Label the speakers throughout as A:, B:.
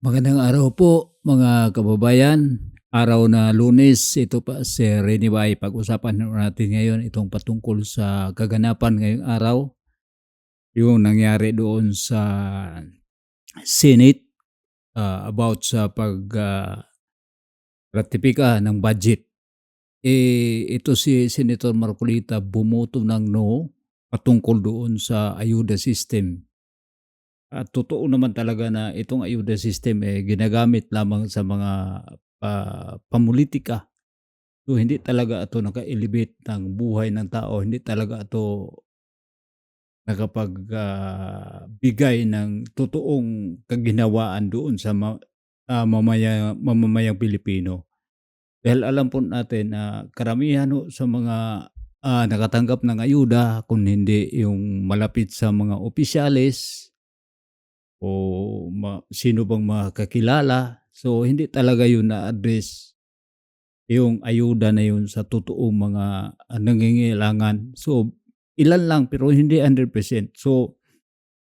A: Magandang araw po mga kababayan. Araw na Lunes, ito pa si Rene Bay. Pag-usapan natin ngayon itong patungkol sa kaganapan ngayong araw, yung nangyari doon sa Senate about sa ratifika ng budget. Ito si Senator Marcolita bumoto ng no patungkol doon sa ayuda system. At totoo naman talaga na itong ayuda system ginagamit lamang sa mga pamolitika. So hindi talaga ito naka-elevate ng buhay ng tao, hindi talaga ito bigay ng totoong kaginhawaan doon sa mamamayang Pilipino. Dahil alam po natin na karamihan ho sa mga nakatanggap ng ayuda, kung hindi yung malapit sa mga opisyalis o sino bang makakilala, so hindi talaga yun na-address yung ayuda na yun sa totoong mga nangangailangan. So ilan lang pero hindi 100%. So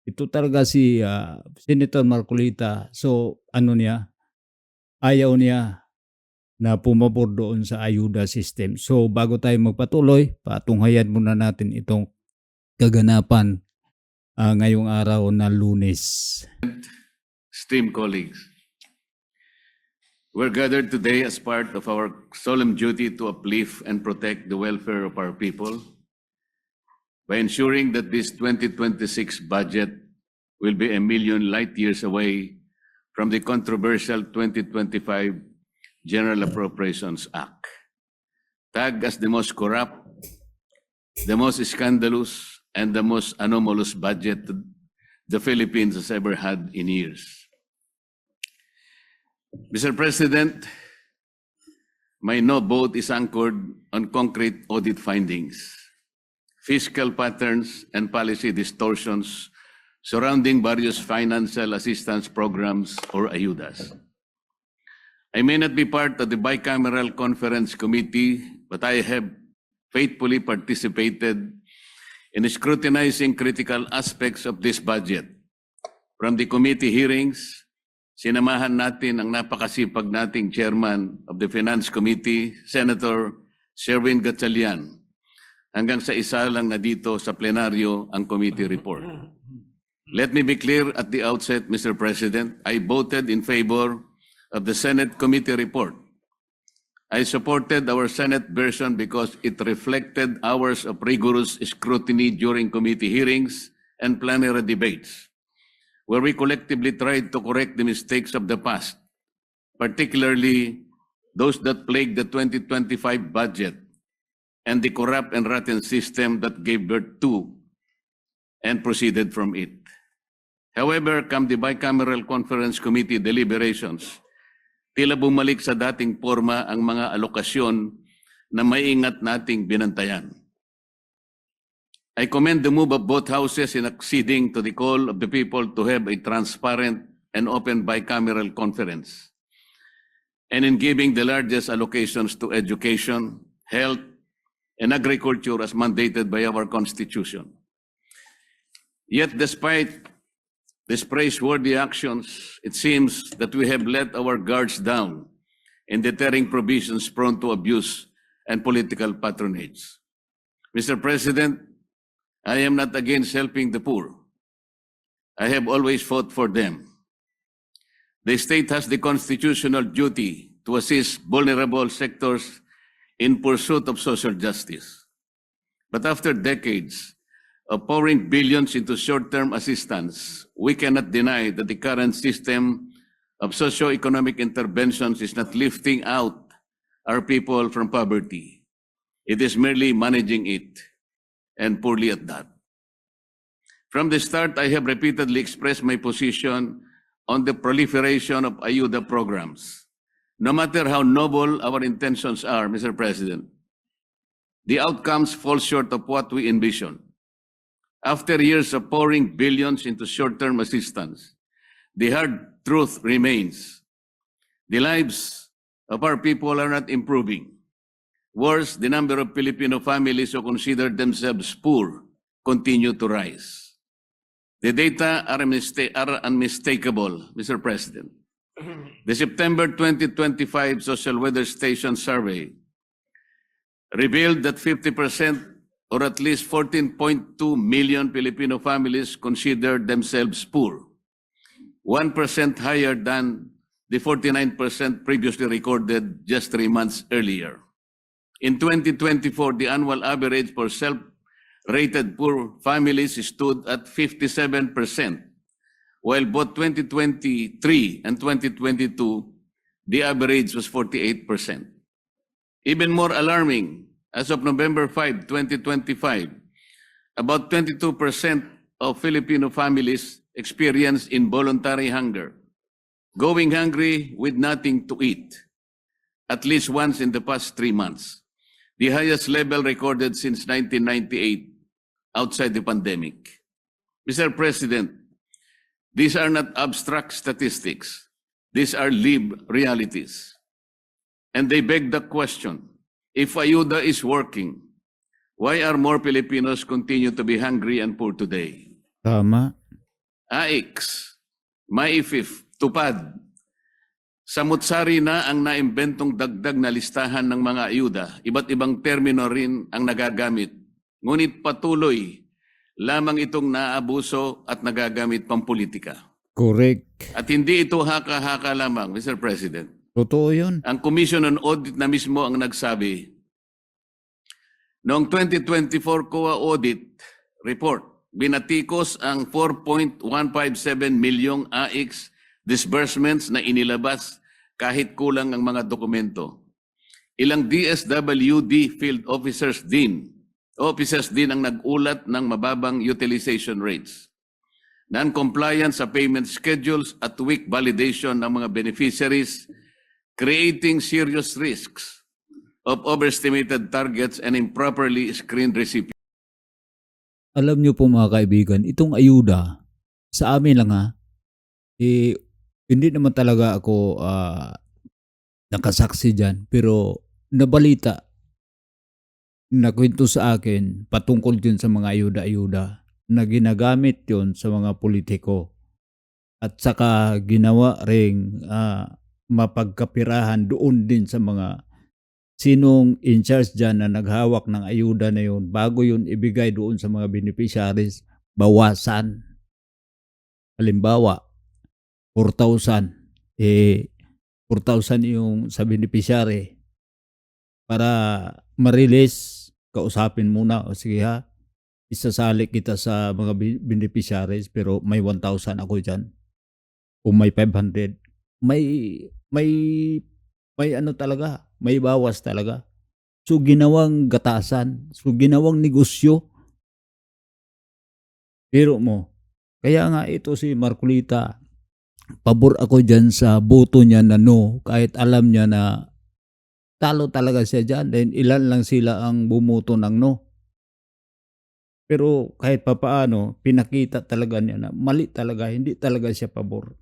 A: ito talaga si Senator Marcolita. So ano niya, ayaw niya na pumabor doon sa ayuda system. So bago tayo magpatuloy, patunghayan muna natin itong kaganapan ngayong araw na Lunes.
B: Esteemed colleagues, we're gathered today as part of our solemn duty to uplift and protect the welfare of our people by ensuring that this 2026 budget will be a million light years away from the controversial 2025 General Appropriations Act, tagged as the most corrupt, the most scandalous, and the most anomalous budget the Philippines has ever had in years. Mr. President, my no vote is anchored on concrete audit findings, fiscal patterns, and policy distortions surrounding various financial assistance programs or ayudas. I may not be part of the bicameral conference committee, but I have faithfully participated in scrutinizing critical aspects of this budget. From the committee hearings, sinamahan natin ang napakasipag nating chairman of the Finance Committee, Senator Sherwin Gatchalian, hanggang sa isa lang na dito sa plenaryo ang committee report. Let me be clear at the outset, Mr. President, I voted in favor of the Senate committee report. I supported our Senate version because it reflected hours of rigorous scrutiny during committee hearings and plenary debates, where we collectively tried to correct the mistakes of the past, particularly those that plagued the 2025 budget and the corrupt and rotten system that gave birth to and proceeded from it. However, come the bicameral conference committee deliberations, tila bumalik sa dating forma ang mga alokasyon na maingat nating binantayan. I commend the move of both houses in acceding to the call of the people to have a transparent and open bicameral conference, and in giving the largest allocations to education, health, and agriculture as mandated by our Constitution. Yet despite these praiseworthy actions, it seems that we have let our guards down in deterring provisions prone to abuse and political patronage. Mr. President, I am not against helping the poor. I have always fought for them. The state has the constitutional duty to assist vulnerable sectors in pursuit of social justice. But after decades of pouring billions into short-term assistance, we cannot deny that the current system of socio-economic interventions is not lifting out our people from poverty. It is merely managing it, and poorly at that. From the start, I have repeatedly expressed my position on the proliferation of ayuda programs. No matter how noble our intentions are, Mr. President, the outcomes fall short of what we envision. After years of pouring billions into short-term assistance, the hard truth remains. The lives of our people are not improving. Worse, the number of Filipino families who consider themselves poor continue to rise. The data are unmistakable, Mr. President. The September 2025 Social Weather Station survey revealed that 50% or at least 14.2 million Filipino families consider themselves poor, 1% higher than the 49% previously recorded just 3 months earlier. In 2024, the annual average for self-rated poor families stood at 57%, while both 2023 and 2022, the average was 48%. Even more alarming, as of November 5, 2025, about 22% of Filipino families experience involuntary hunger, going hungry with nothing to eat, at least once in the past 3 months, the highest level recorded since 1998 outside the pandemic. Mr. President, these are not abstract statistics. These are lived realities. And they beg the question, if ayuda is working, why are more Filipinos continue to be hungry and poor today?
A: Tama.
B: AIX, MAIFIF, TUPAD, samut-sari na ang naimbentong dagdag na listahan ng mga ayuda. Iba't ibang termino rin ang nagagamit. Ngunit patuloy lamang itong naaabuso at nagagamit pampolitika.
A: Correct.
B: At hindi ito haka-haka lamang, Mr. President.
A: Totoo yun.
B: Ang Commission on Audit na mismo ang nagsabi, noong 2024 COA Audit Report, binatikos ang 4.157 milyong AIX disbursements na inilabas kahit kulang ang mga dokumento. Ilang DSWD field officers din ang nag-ulat ng mababang utilization rates, non-compliance sa payment schedules at weak validation ng mga beneficiaries, creating serious risks of overestimated targets and improperly screened recipients.
A: Alam niyo po mga kaibigan, itong ayuda, sa amin lang hindi naman talaga ako nakasaksi dyan, pero nabalita, nakwento sa akin patungkol din sa mga ayuda-ayuda na ginagamit yon sa mga politiko at saka ginawa ring mapagkapirahan doon din sa mga sinong in charge dyan na naghawak ng ayuda na yun bago yun ibigay doon sa mga beneficiaries, bawasan. Halimbawa, 4,000. 4,000 yung sa beneficiary. Para ma-release, kausapin muna. O sige ha, isasali kita sa mga beneficiaries pero may 1,000 ako dyan. Kung may 500. May ano talaga, may bawas talaga. So ginawang gatasan, so ginawang negosyo. Pero mo, kaya nga ito si Marcolita, pabor ako dyan sa boto niya na no, kahit alam niya na talo talaga siya dyan, dahil ilan lang sila ang bumoto ng no. Pero kahit papaano, pinakita talaga niya na mali talaga, hindi talaga siya pabor.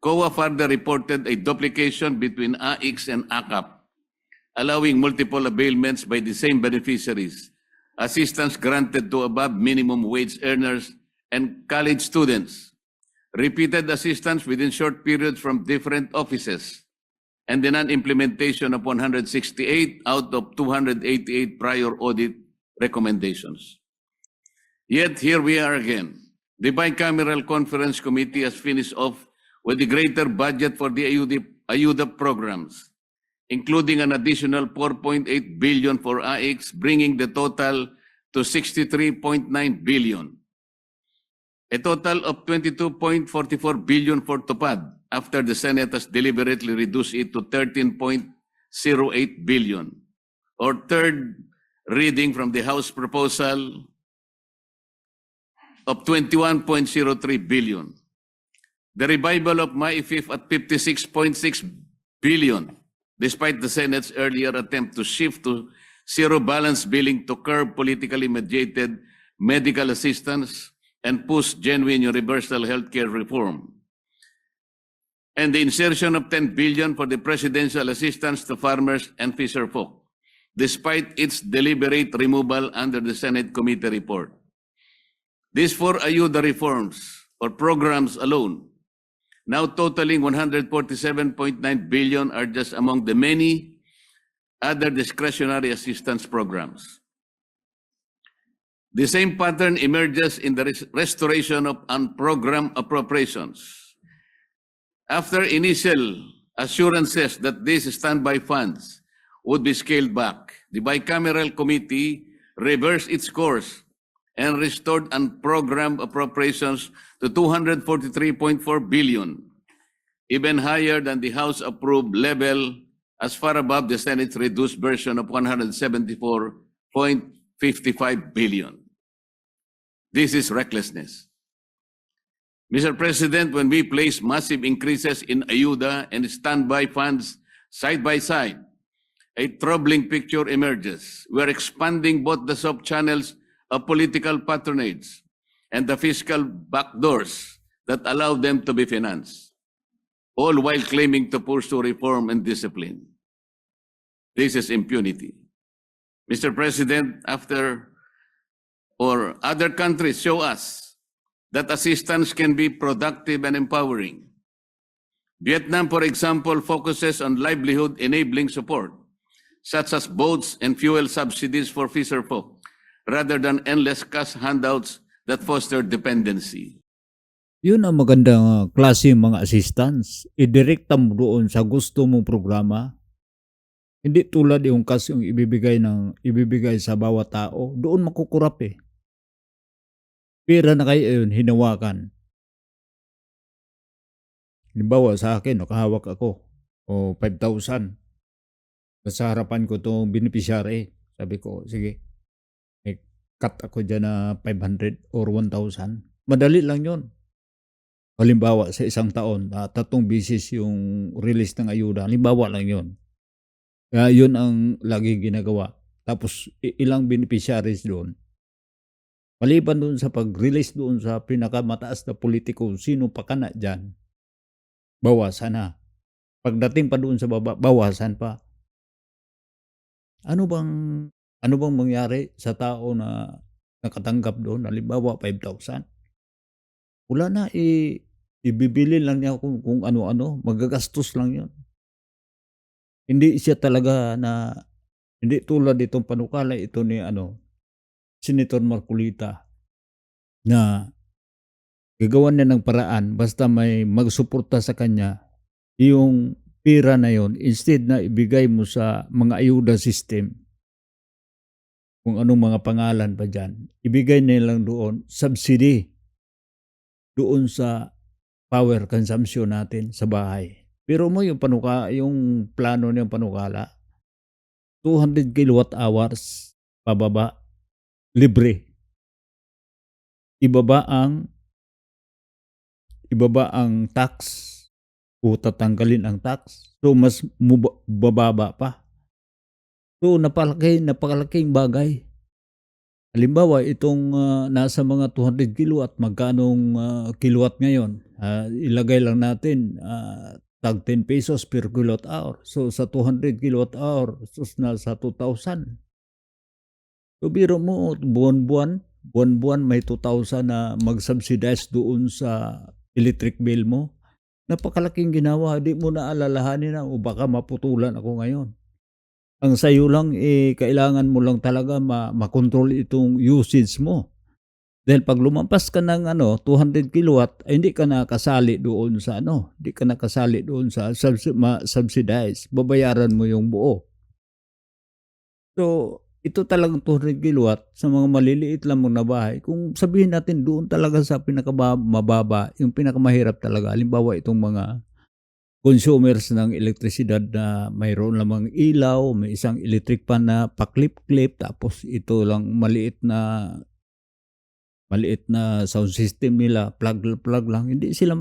B: COA further reported a duplication between AIX and ACAP, allowing multiple availments by the same beneficiaries, assistance granted to above minimum wage earners and college students, repeated assistance within short periods from different offices, and the non-implementation of 168 out of 288 prior audit recommendations. Yet here we are again. The Bicameral Conference Committee has finished off with the greater budget for the ayuda programs, including an additional 4.8 billion for AIX, bringing the total to 63.9 billion. A total of 22.44 billion for TUPAD, after the Senate has deliberately reduced it to 13.08 billion, or third reading from the House proposal of 21.03 billion. The revival of MAIFIF at 56.6 billion, despite the Senate's earlier attempt to shift to zero balance billing to curb politically mediated medical assistance and push genuine universal healthcare reform. And the insertion of 10 billion for the presidential assistance to farmers and fisherfolk, despite its deliberate removal under the Senate committee report. These four ayuda reforms or programs alone, now totaling 147.9 billion, are just among the many other discretionary assistance programs. The same pattern emerges in the restoration of unprogrammed appropriations. After initial assurances that these standby funds would be scaled back, the bicameral committee reversed its course and restored unprogrammed appropriations to 243.4 billion, even higher than the House-approved level, as far above the Senate's reduced version of 174.55 billion. This is recklessness. Mr. President, when we place massive increases in ayuda and standby funds side by side, a troubling picture emerges. We are expanding both the soft channels of political patronage and the fiscal backdoors that allow them to be financed, all while claiming to pursue reform and discipline. This is impunity. Mr. President, other countries show us that assistance can be productive and empowering. Vietnam, for example, focuses on livelihood-enabling support, such as boats and fuel subsidies for fisherfolk, rather than endless cash handouts that foster dependency.
A: Yun ang magandang klase mga assistance. Idirekta mo doon sa gusto mong programa. Hindi tulad yung cash yung ibibigay sa bawat tao. Doon makukurap eh. Pera na kayo yun, hinawakan. Halimbawa sa akin, nakahawak ako. O 5,000. Sa harapan ko itong beneficiary. Sabi ko, sige. Cut ako dyan na 500 or 1,000. Madali lang yun. Halimbawa sa isang taon, 3 beses yung release ng ayuda. Halimbawa lang yun. Kaya yun ang laging ginagawa. Tapos ilang beneficiaries doon. Maliban doon sa pag-release doon sa pinakamataas na politiko, sino pa ka na dyan, bawasan na. Pagdating pa doon sa baba, bawasan pa. Ano bang mangyari sa tao na nakatanggap doon? Halimbawa, 5,000. Wala na, ibibili lang niya kung ano-ano, magagastos lang yun. Hindi siya talaga hindi tulad itong panukala ito ni Senator Marcolita na gagawan niya ng paraan basta may magsuporta sa kanya, yung pera na yon instead na ibigay mo sa mga ayuda system, kung anong mga pangalan pa dyan, ibigay nilang doon, subsidy doon sa power consumption natin sa bahay. Pero mo yung plano niyang panukala, 200 kilowatt hours pababa, libre. Ibaba ang tax o tatanggalin ang tax. So mas bababa pa. So napakalaking bagay. Halimbawa itong nasa mga 200 kilowatt, magkanong kilowatt ngayon? Ilagay lang natin tag 10 pesos per kilowatt hour. So sa 200 kilowatt hour, nasa 2,000. So biro mo, buwan-buwan may 2,000 na mag-subsidize doon sa electric bill mo. Napakalaking ginawa, di mo na alalahanin na o baka maputulan ako ngayon. Ang sayo lang, kailangan mo lang talaga makontrol itong usage mo. Dahil pag lumampas ka ng 200 kilowatt, ay hindi ka nakasali doon sa hindi ka nakasali doon sa subsidize. Babayaran mo yung buo. So, ito talagang 200 kilowatt sa mga maliliit lang na bahay. Kung sabihin natin doon talaga sa pinakamababa, yung pinakamahirap talaga. Halimbawa itong mga consumers ng elektrisidad na mayroon lamang ilaw, may isang electric fan na paklip-klip, tapos ito lang maliit na sound system nila, plug lang. Hindi sila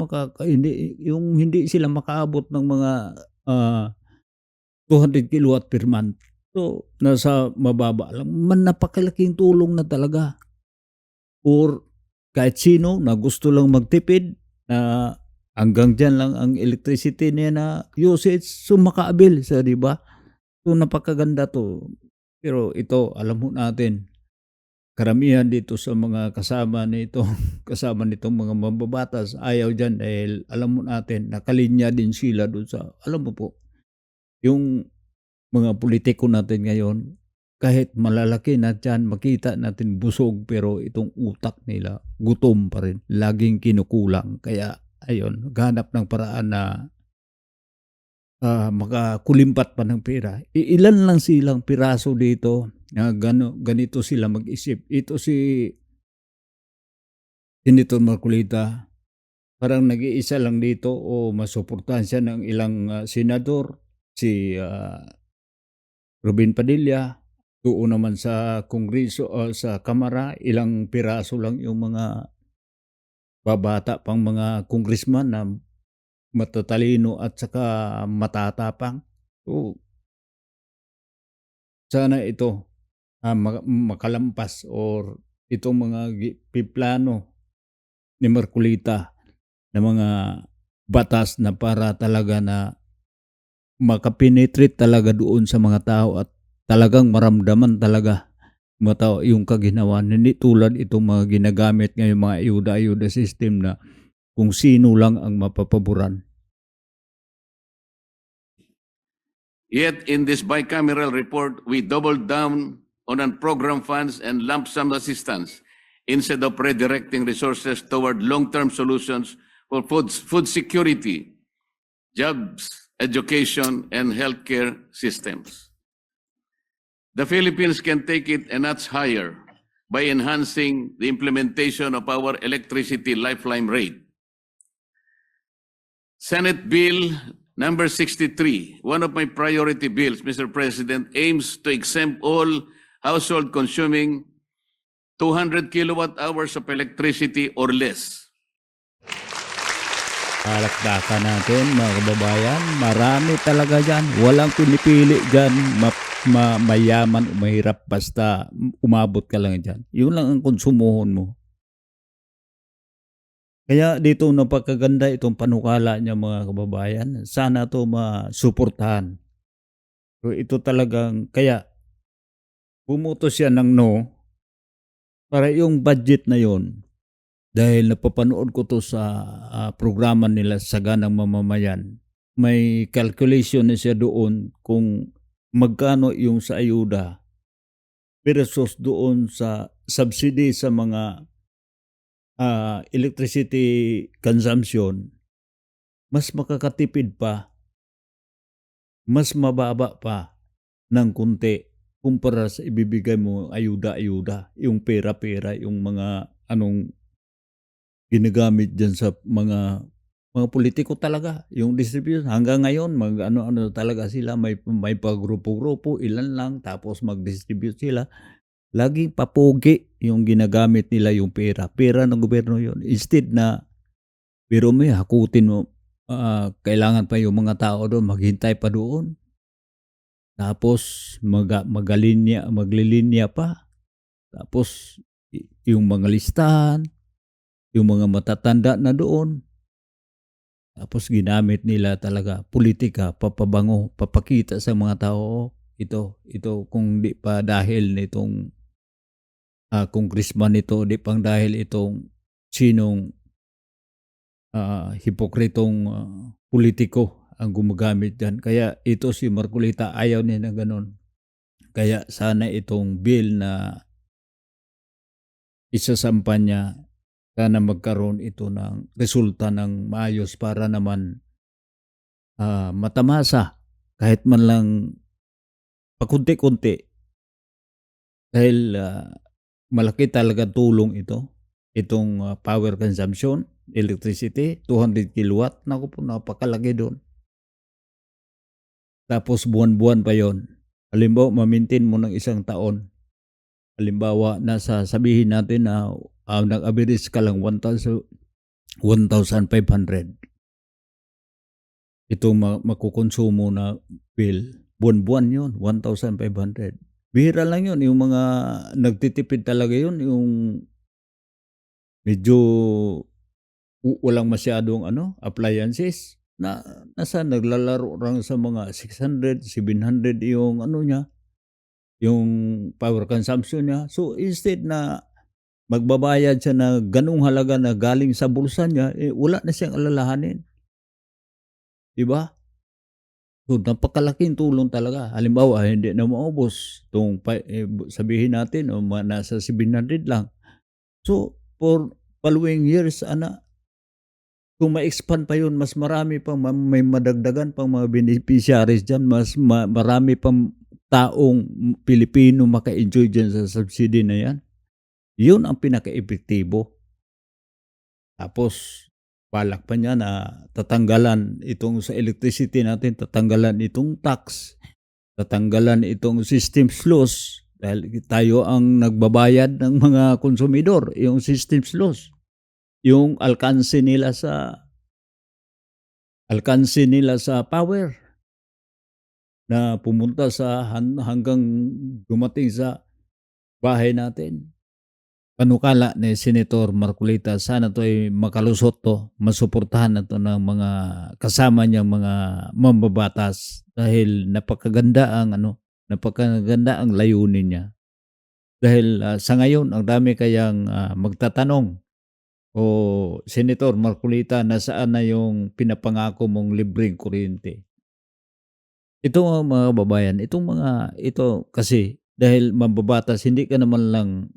A: makaabot ng mga 200 kilowatt per month. So, nasa mababa lang. Napakalaking tulong na talaga. Or kahit sino na gusto lang magtipid, na hanggang dyan lang ang electricity niya na usage, so makaabil sa, diba? So, napakaganda to. Pero ito, alam mo natin, karamihan dito sa mga kasama nitong kasama nitong mga mambabatas ayaw diyan dahil alam mo natin nakalinya din sila dun sa alam mo po, yung mga pulitiko natin ngayon, kahit malalaki na tiyan, makita natin busog pero itong utak nila gutom pa rin, laging kinukulang. Kaya ayun, naghahanap ng paraan na, makakulimbat pa ng pera. Iilan lang silang piraso dito na ganito sila mag-isip. Ito si Senator Marcolita, parang nag-iisa lang dito o masuportahan siya ng ilang, senador, si, Robin Padilla. Doon naman sa Kongreso o sa Kamara, ilang piraso lang yung mga babata pang mga congressman na matatalino at saka matatapang. So, sana ito, makalampas or itong mga piplano ni Marcolita na mga batas na para talaga na makapenetrate talaga doon sa mga tao at talagang maramdaman talaga mga tao yung kaginawan. Hindi tulad itong mga ginagamit ngayon mga ayuda-ayuda system na kung sino lang ang mapapaboran.
B: Yet in this bicameral report, we doubled down on program funds and lump sum assistance instead of redirecting resources toward long-term solutions for food security, jobs, education, and healthcare systems. The Philippines can take it a notch higher by enhancing the implementation of our electricity lifeline rate. Senate Bill number 63, one of my priority bills, Mr. President, aims to exempt all household consuming 200 kilowatt hours of electricity or less.
A: Palakpakan natin mga kababayan, marami talaga dyan. Walang pinipili dyan, mayaman o mahirap, basta umabot ka lang dyan. Yun lang ang konsumuhon mo. Kaya dito napakaganda itong panukala niya mga kababayan. Sana to masuportahan. So ito talagang, kaya bumuto siya ng no para yung budget na yon. Dahil napapanood ko to sa programa nila sa Ganang Mamamayan. May calculation na siya doon kung magkano yung sa ayuda versus doon sa subsidy sa mga electricity consumption. Mas makakatipid pa, mas mababa pa ng kunti kumpara sa ibibigay mo ayuda-ayuda, yung pera-pera, yung mga anong ginagamit dyan sa mga politiko talaga, yung distribution. Hanggang ngayon, ano talaga sila, may pagrupo-grupo, ilan lang, tapos mag-distribute sila. Laging papogi yung ginagamit nila yung pera. Pera ng gobyerno yun. Instead na, pero may hakutin mo, kailangan pa yung mga tao doon, maghintay pa doon. Tapos maglilinya pa. Tapos yung mga listahan, yung mga matatanda na doon. Tapos ginamit nila talaga politika, papabango, papakita sa mga tao, ito kung di pa dahil nitong congressman ito, di pang dahil itong sinong hipokritong politiko ang gumagamit dyan. Kaya ito si Marcolita ayaw niya na ganun. Kaya sana itong bill na isasampa niya, sana magkaroon ito ng resulta ng maayos para naman matamasa kahit man lang pakunti-kunti. Dahil malaki talaga tulong itong power consumption, electricity, 200 kilowatt. Naku po, napakalaki doon. Tapos buwan-buwan pa yon. Halimbawa, ma-maintain mo ng isang taon. Halimbawa, sabihin natin na nag-average ka lang 1,500. Itong makukonsumo na bill, buwan-buwan yun, 1,500. Bihira lang yun, yung mga nagtitipid talaga yun, yung medyo walang masyadong appliances, na naglalaro lang sa mga 600, 700 yung niya, yung power consumption niya. So, instead na magbabayad siya na gano'ng halaga na galing sa bulsa niya, wala na siyang alalahanin, 'di ba? So, napakalaking tulong talaga. Halimbawa, hindi na maubos 'tong sabihin natin o nasa 700 lang. So, for following years kung ma-expand pa 'yun mas marami pang may madagdagan pang mga beneficiaries diyan, mas marami pang taong Pilipino maka-enjoy diyan sa subsidy na 'yan. 'Yun ang pinakaepektibo. Tapos balak pa niya na tatanggalan itong sa electricity natin, tatanggalan itong tax, tatanggalan itong systems loss dahil tayo ang nagbabayad ng mga konsumidor, yung systems loss. Yung alkanse nila sa power na pumunta sa hanggang dumating sa bahay natin. Panukala ni Senator Marcolita, sana 'to ay makalusot 'to, masuportahan na 'to ng mga kasama niyang mga mambabatas dahil napakaganda ang layunin niya. Dahil, sa ngayon ang dami kayang, magtatanong, "O Senator Marcolita, nasaan na yung pinapangako mong libreng kuryente?" Ito mga kababayan, ito kasi dahil mambabatas hindi ka naman lang,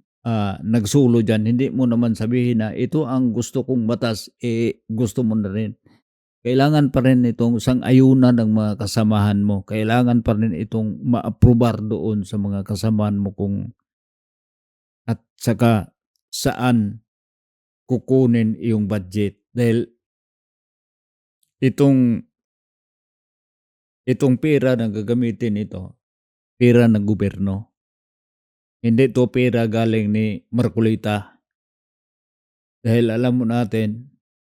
A: nagsulo diyan, hindi mo naman sabihin na ito ang gusto kong batas, gusto mo na rin. Kailangan pa rin itong sang-ayunan ng mga kasamahan mo, kailangan pa rin itong maaprubar doon sa mga kasamahan mo kung at saka saan kukunin iyong budget. Dahil itong itong pera na gagamitin nito, pera ng gobyerno. Hindi 'to pera galing ni Marcolita. Dahil alam mo natin,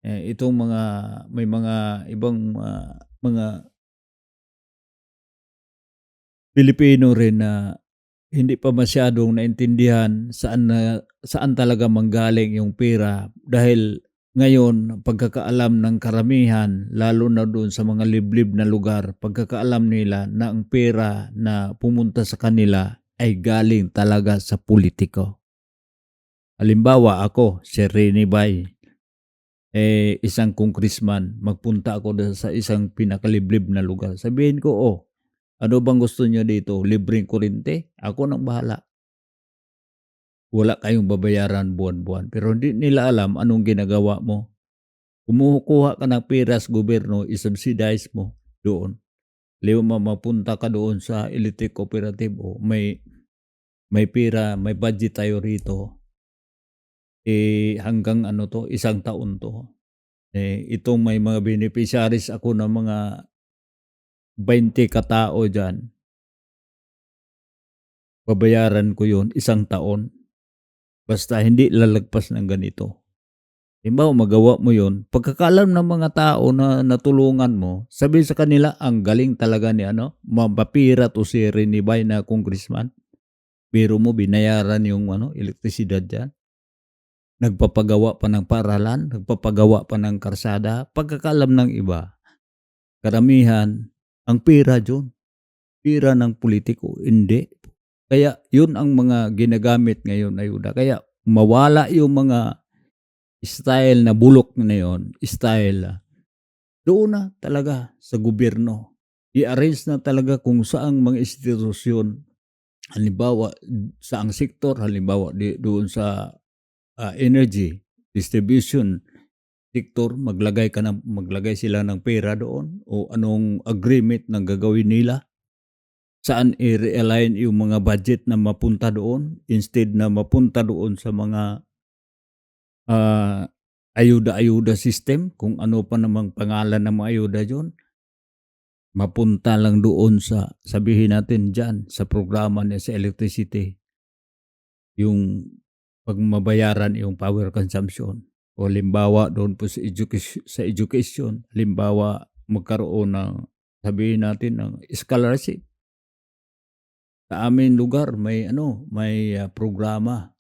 A: itong may mga ibang, mga Pilipino rin na hindi pa masyadong naintindihan saan talaga manggaling yung pera. Dahil ngayon pagkakaalam ng karamihan lalo na doon sa mga liblib na lugar, pagkakaalam nila na ang pera na pumunta sa kanila ay galing talaga sa pulitiko. Halimbawa ako, si Rene Bay, isang congressman, magpunta ako sa isang pinakaliblib na lugar. Sabihin ko, "Oh, ano bang gusto niyo dito? Libreng kuryente? Ako nang bahala. Wala kayong babayaran buwan-buwan." Pero hindi nila alam anong ginagawa mo. Kumukuha ka ng pera sa gobyerno, i-subsidize mo doon. Halimbawa, mapunta ka doon sa electric cooperative, o may pera, may budget tayo rito. Hanggang ano 'to, isang taon 'to. Itong may mga beneficiaries ako ng mga 20 katao diyan, babayaran ko 'yun isang taon. Basta hindi lalagpas ng ganito. Halimbawa, magawa mo 'yun, pagkakaalam ng mga tao na natulungan mo, sabihin sa kanila, "Ang galing talaga ni mapapira 'to si Rene Bay na congressman." Biro mo binayaran yung elektrisidad diyan. Nagpapagawa pa ng paaralan, nagpapagawa pa ng kalsada. Pagkakaalam ng iba, karamihan, ang pera diyon, pera ng pulitiko, hindi. Kaya yun ang mga ginagamit ngayon, ayuda. Kaya mawala yung mga style na bulok na yun, doon na talaga sa gobyerno. I-arrange na talaga kung saang mga institusyon, halimbawa saang sektor, halimbawa doon sa energy distribution sector, maglagay sila ng pera doon, o anong agreement na gagawin nila. Saan i-realign yung mga budget na mapunta doon instead na mapunta doon sa mga ayuda-ayuda system, kung ano pa namang pangalan ng mga ayuda diyon. Mapunta lang doon sa, sabihin natin diyan, sa programa niya sa electricity, yung pagmabayaran yung power consumption. O halimbawa doon po sa education, halimbawa magkaroon ng, sabihin natin, ng scholarship. Sa aming lugar may programa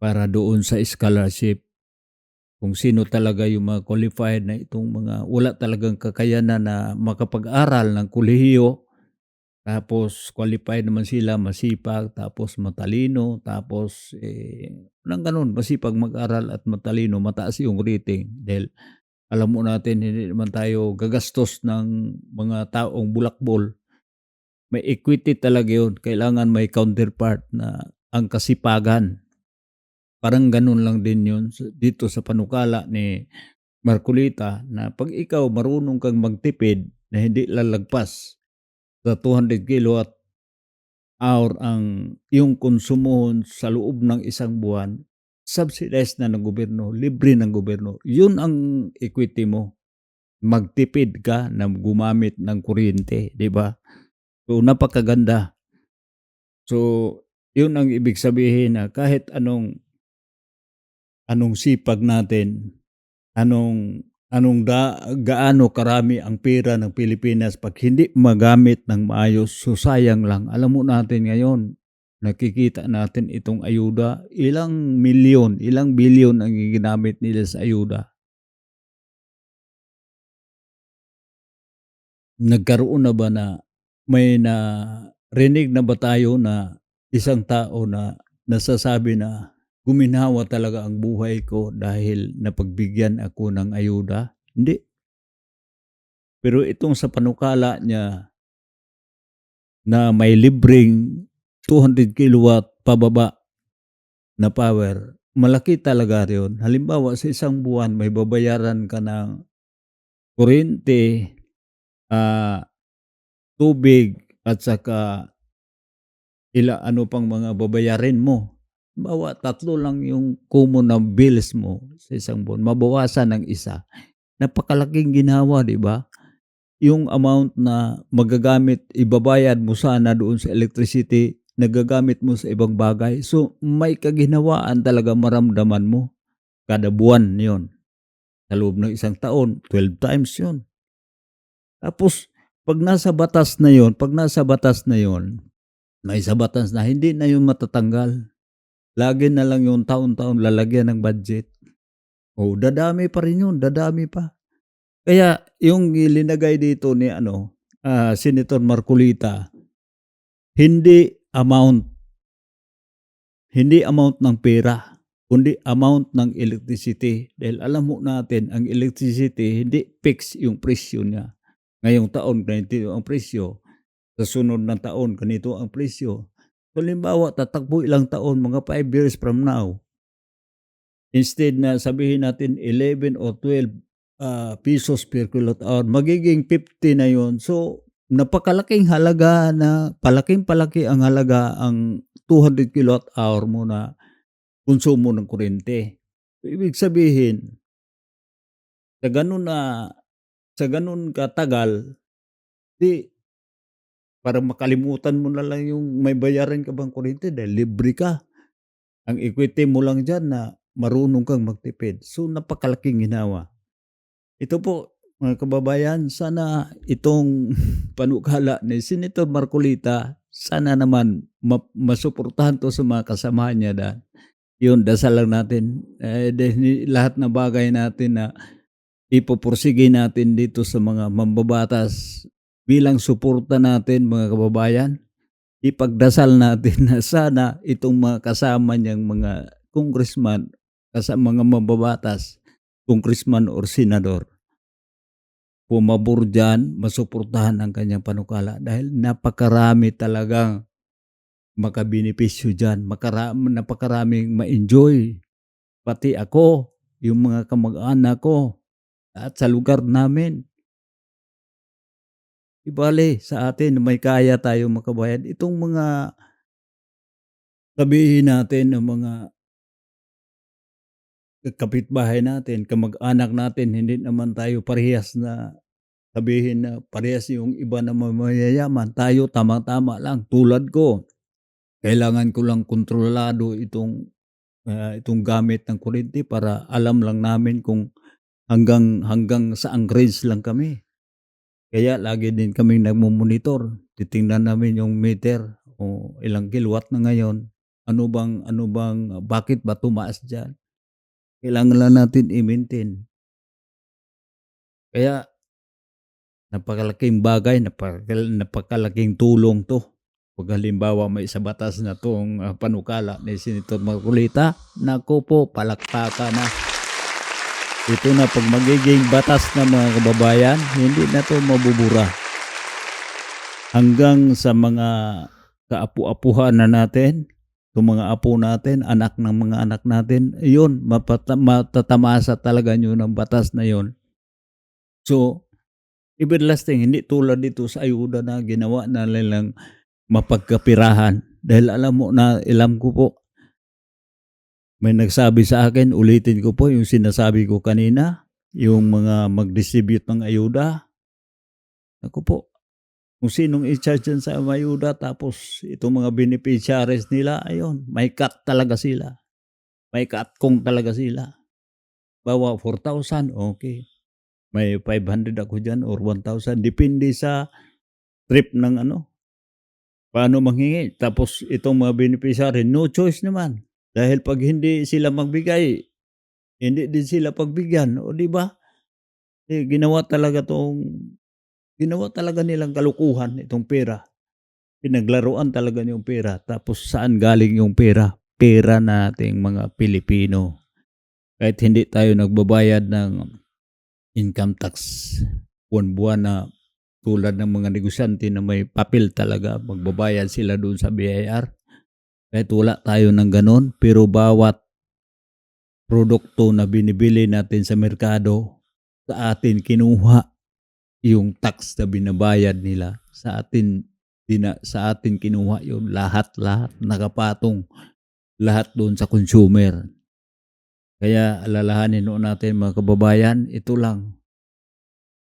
A: para doon sa scholarship. Kung sino talaga yung mga qualified na itong mga wala talagang kakayanan na makapag-aral ng kolehiyo, Tapos qualified naman sila, masipag, tapos matalino, tapos, walang gano'n, masipag mag-aral at matalino, mataas yung rating dahil alam mo natin hindi naman tayo gagastos ng mga taong bulakbol. May equity talaga yun, kailangan may counterpart na ang kasipagan. Parang gano'n lang din yun dito sa panukala ni Marcolita na 'pag ikaw marunong kang magtipid na hindi lalagpas sa 200 kilowatt hour ang iyong konsumohon sa loob ng isang buwan, subsidized na ng gobyerno, libre ng gobyerno. Yun ang equity mo, magtipid ka na gumamit ng kuryente, 'di ba? So, napakaganda. So, yun ang ibig sabihin na kahit anong anong sipag natin, anong anong gaano karami ang pera ng Pilipinas 'pag hindi magamit ng maayos, so sayang lang. Alam mo natin ngayon, nakikita natin itong ayuda, ilang milyon, ilang bilyon ang ginamit nila sa ayuda. Nagkaroon na ba na may narinig na ba tayo na isang tao na nasasabi na, "Guminhawa talaga ang buhay ko dahil napagbigyan ako ng ayuda"? Hindi. Pero itong sa panukala niya na may libreng 200 kilowatt pababa na power, malaki talaga yun. Halimbawa sa isang buwan may babayaran ka ng kuryente, ah, tubig at saka ano pang mga babayarin mo. Halimbawa 3 lang yung common na bills mo sa isang buwan, mabawasan ng isa. Napakalaking ginhawa, 'di ba? Yung amount na magagamit, ibabayad mo sana doon sa electricity, nagagamit mo sa ibang bagay. So, may kaginhawaan talaga maramdaman mo kada buwan yon. Sa loob ng isang taon, 12 times yon. Tapos 'pag nasa batas na yon, may sa batas na hindi na yun matatanggal. Lagi na lang yung taon-taon lalagyan ng budget. O dadami pa rin yun, dadami pa. Kaya yung ilinagay dito ni Senator Marcolita, hindi amount, hindi amount ng pera, kundi amount ng electricity. Dahil alam mo natin ang electricity hindi fix yung presyo niya. Ngayong taon ganito ang presyo, sa sunod na taon ganito ang presyo. So, halimbawa tatakbo ilang taon, mga 5 years from now, instead na sabihin natin 11 or 12 pesos per kilowatt hour, magiging 50 na yon. So, napakalaking halaga na palaking-palaki ang halaga ang 200 kilowatt hour mo na konsumo ng kuryente. Ibig sabihin, sa gano'n sa gano'n katagal, 'di parang makalimutan mo na lang yung may bayaran ka bang kuryente dahil libre ka. Ang equity mo lang diyan na marunong kang magtipid. So, napakalaking ginhawa. Ito po, mga kababayan, sana itong panukala ni Senator Marcolita, sana naman masuportahan 'to sa mga kasamahan niya na yun, dasal lang natin, dahil lahat ng bagay natin na ipupursige natin dito sa mga mambabatas bilang suporta natin, mga kababayan, ipagdasal natin na sana itong mga kasama niyang mga congressman, mga mambabatas, congressman or senador, pumabor diyan, masuportahan ang kanyang panukala dahil napakarami talagang makabenepisyo diyan, napakaraming ma-enjoy. Pati ako, yung mga kamag-anak ko at sa lugar namin. Di bale sa atin may kaya tayong makabayan. Itong mga sabihin natin ng mga kapitbahay natin, kamag-anak natin, hindi naman tayo parehas na sabihin na parehas yung iba na mayayaman. Tayo tamang-tama lang. Tulad ko, kailangan ko lang kontrolado itong gamit ng kuryente para alam lang namin kung hanggang saang range lang kami. Kaya lagi din kaming nagmo-monitor. Titingnan namin yung meter o ilang kilowatt na ngayon. Bakit ba tumaas diyan? Kailangan lang natin i-maintain. Kaya Napakalaking bagay, napakalaking tulong 'to. 'Pag halimbawa may sa batas na 'tong, panukala ni Senator Marcolita, naku po palakpakan na. Ito na 'pag magiging batas na mga kababayan, hindi na 'to mabubura. Hanggang sa mga kaapu-apuhan na natin, yung mga apo natin, anak ng mga anak natin, iyon matatamasa talaga yun ang batas na yun. So, everlasting, hindi tulad dito sa ayuda na ginawa na nilang mapagkapirahan. Dahil alam ko po, may nagsabi sa akin, ulitin ko po yung sinasabi ko kanina, yung mga mag-distribute ng ayuda. Ako po, kung sinong i-charge dyan sa ayuda, tapos itong mga beneficiaries nila, ayun, may cut talaga sila. May cut-kong talaga sila. Bawa 4,000, okay. May 500 ako dyan or 1,000. Depende sa trip ng paano manghingi. Tapos itong mga beneficiary, no choice naman. Dahil pag hindi sila magbigay, hindi din sila pagbigyan. O di ba? Ginawa talaga nilang kalukuhan itong pera. Pinaglaruan talaga yung pera. Tapos saan galing yung pera? Pera nating mga Pilipino. Kahit hindi tayo nagbabayad ng income tax buwan-buwan na tulad ng mga negosyante na may papel talaga, magbabayad sila doon sa BIR. Kahit wala tayo ng ganon, pero bawat produkto na binibili natin sa merkado, sa atin kinuha yung tax na binabayad nila. Sa atin kinuha yun. Lahat nakapatong. Lahat doon sa consumer. Kaya alalahanin natin mga kababayan, ito lang.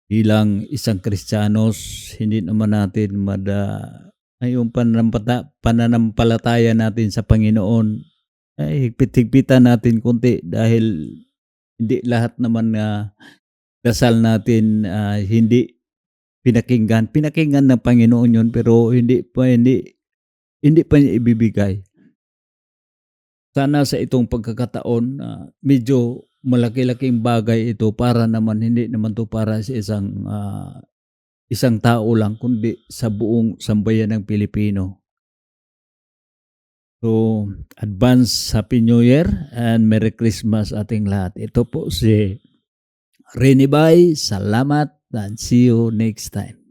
A: Bilang isang Kristiyanos, hindi naman natin yung pananampalataya natin sa Panginoon ay higpit-higpitan natin konti dahil hindi lahat naman na dasal natin hindi pinakinggan. Pinakinggan ng Panginoon yun pero hindi pa niya ibibigay. Sana sa itong pagkakataon medyo malaki-laking bagay ito para naman hindi naman to para sa isang tao lang kundi sa buong sambayan ng Pilipino. So, advance Happy New Year and Merry Christmas ating lahat. Ito po si Renny Bay. Salamat and see you next time.